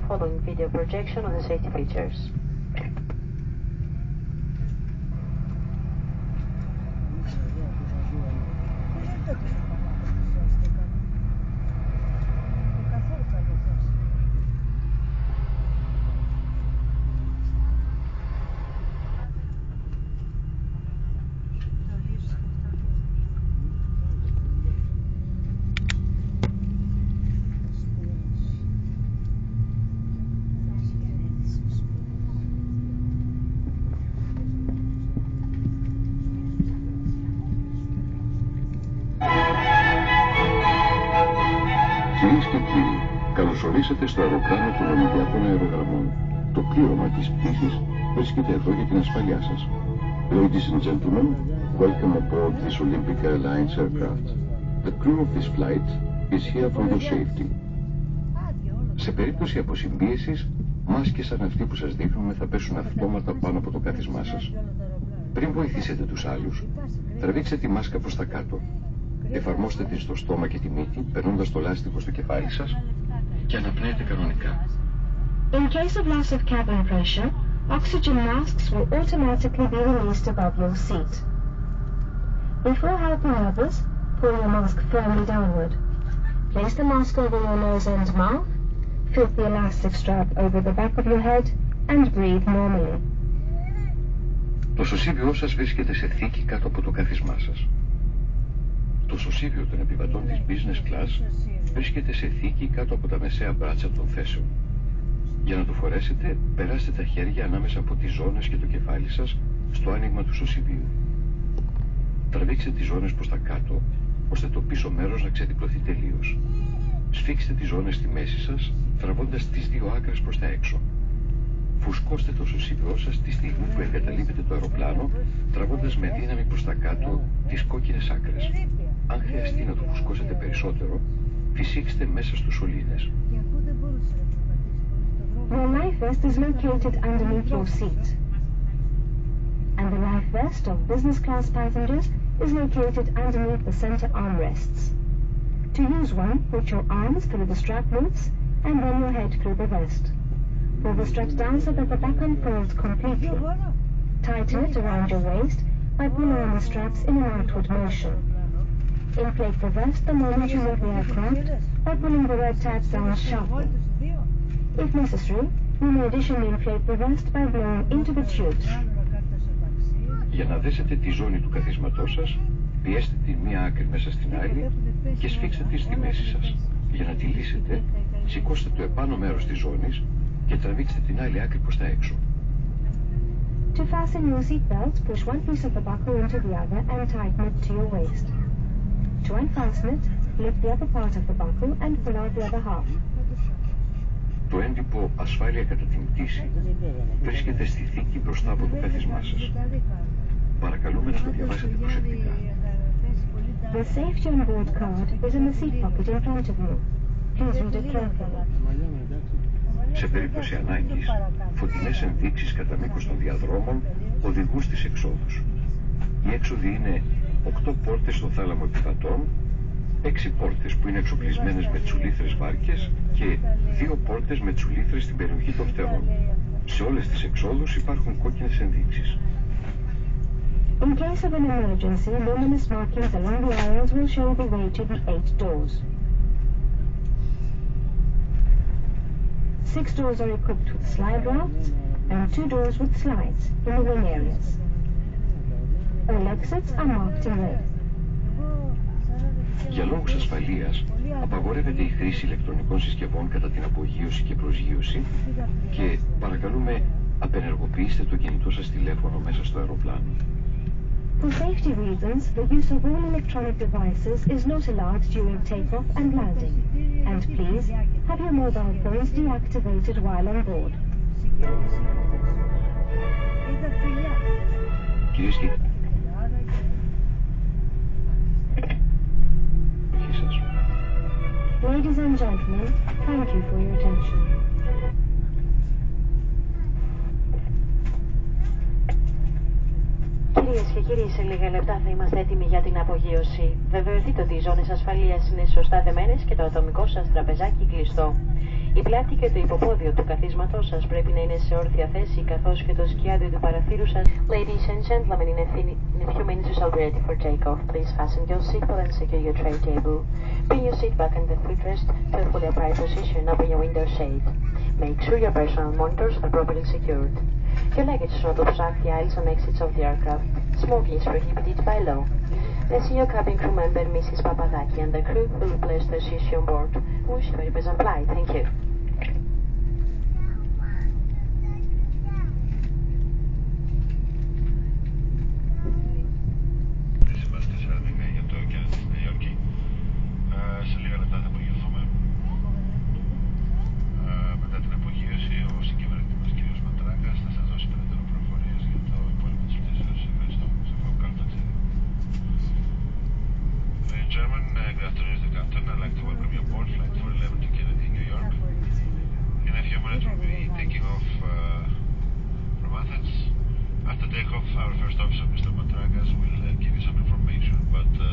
following video projection of the safety features. Κυρίες και κύριοι, καλωσορίσατε στο αεροπλάνο των Ολυμπιακών Αερογραμμών. Το πλήρωμα της πτήσης βρίσκεται εδώ για την ασφαλειά σας. Ladies and gentlemen, welcome aboard this Olympic Airlines aircraft. The crew of this flight is here for your safety. Σε περίπτωση αποσυμπίεσης, μάσκες σαν αυτή που σας δείχνουμε θα πέσουν αυτόματα πάνω από το κάθισμά σας. Πριν βοηθήσετε τους άλλους, τραβήξτε τη μάσκα προς τα κάτω. Εφαρμόστε την στο στόμα και τη μύτη, περνώντας το λάστιχο στο κεφάλι σας και αναπνέετε κανονικά. In case of loss of cabin pressure, oxygen masks will automatically be released above your seat. Before helping others, pull your mask firmly downward. Place the mask over your nose and mouth, fit the elastic strap over the back of your head, and breathe normally. Το σωσίβιό σας βρίσκεται σε θήκη κάτω από το κάθισμά σας. Το σωσίβιο των επιβατών της business class βρίσκεται σε θήκη κάτω από τα μεσαία μπράτσα των θέσεων. Για να το φορέσετε, περάστε τα χέρια ανάμεσα από τις ζώνες και το κεφάλι σας στο άνοιγμα του σωσίβιου. Τραβήξτε τις ζώνες προς τα κάτω, ώστε το πίσω μέρος να ξεδιπλωθεί τελείως. Σφίξτε τις ζώνες στη μέση σας, τραβώντας τις δύο άκρες προς τα έξω. Φουσκώστε το σωσίβιό σας τη στιγμή που εγκαταλείπετε το αεροπλάνο, τραβώντας με δύναμη προς τα κάτω τις κόκκινες άκρες. Αν χρειαστεί να το φουσκώσετε περισσότερο, φυσήξτε μέσα στους σωλήνες. Your life vest is located underneath your seat, and the life vest of business class passengers is located underneath the center armrests. To use one, put your arms through the strap loops and then your head through the vest. Pull the straps down so that the back unfolds completely. Tighten it around your waist by pulling on the straps in an outward motion. Inflate the vest the moment you leave the aircraft by pulling the red tabs down sharply. If necessary, you may additionally inflate the vest by blowing into the tubes. Για να δέσετε τη ζώνη του καθίσματός σας, πιέστε τη μία άκρη μέσα στην άλλη και σφίξτε τη στη μέση σας. Για να τη λύσετε, σηκώστε το επάνω μέρος της ζώνης και τραβήξτε την άλλη άκρη προς τα έξω. To fasten your seatbelt, push one piece of the buckle into the other and tighten it to your waist. To unfasten it, lift the upper part of the buckle and pull out the other half. Το έντυπο «Ασφάλεια κατά την πτήση» βρίσκεται στη θήκη μπροστά από το κάθισμά σας. Παρακαλούμε να το διαβάσετε προσεκτικά. The safety on board card is in the seat pocket in front of you. Please read it carefully. Σε περίπτωση ανάγκης, φωτεινές ενδείξεις κατά μήκος των διαδρόμων οδηγούν στις εξόδους. Οι έξοδοι είναι 8 πόρτες στο θάλαμο επιβατών, 6 πόρτες που είναι εξοπλισμένες με τσουλήθρες βάρκες και 2 πόρτες με τσουλήθρες στην περιοχή των φτερών. Σε όλες τις εξόδους υπάρχουν κόκκινες ενδείξεις. In case of an emergency, luminous markings along the aisles will show the way to the 8 doors. 6 doors are equipped with slide rafts and 2 doors with slides in the wing areas. All exits are marked in red. Για λόγους ασφαλείας, απαγορεύεται η χρήση ηλεκτρονικών συσκευών κατά την απογείωση και προσγείωση και παρακαλούμε απενεργοποιήστε το κινητό σας τηλέφωνο μέσα στο αεροπλάνο. For safety reasons, the use of all electronic devices is not allowed during takeoff and landing. And please, have your mobile phones deactivated while on board. Κυρίες και Ladies and gentlemen, thank you for your attention. Κυρίες και κύριοι, σε λίγα λεπτά θα είμαστε έτοιμοι για την απογείωση. Βεβαιωθείτε ότι οι ζώνες ασφαλείας είναι σωστά δεμένες και το ατομικό σας τραπεζάκι κλειστό. Η πλάτη και το υποπόδιο του καθίσματός σας πρέπει να είναι σε όρθια θέση, καθώς και το σκιάδιο του παραθύρου σας. Ladies and gentlemen, in a few minutes we shall be ready for takeoff. Please fasten your seatbelt and secure your tray table. Bring your seat back and the footrest to a fully upright position. Open your window shade. Make sure your personal monitors are properly secured. Your luggage should not obstruct the aisles and exits of the aircraft. Smoking is prohibited by law. The senior cabin crew member, Mrs. Papadaki, and the crew will be pleased to assist you on board. Wish you a very pleasant flight. Thank you. Σε λίγα λεπτά θα απογειωθούμε. Μετά την απογείωση, ο συγκυβερνητής μας κ. Ματράγκας θα σας δώσει περαιτέρω πληροφορίες για το υπόλοιπο της πτήσεως. Ευχαριστώ. Σε ευχαριστώ. Καλό ταξίδι. Ladies and gentlemen, good afternoon, the captain. I'd like to welcome you aboard flight 411 to Kennedy, New York. In a few minutes, we'll be taking off from Athens. After takeoff, our first officer, Mr. Matragas, will give you some information about the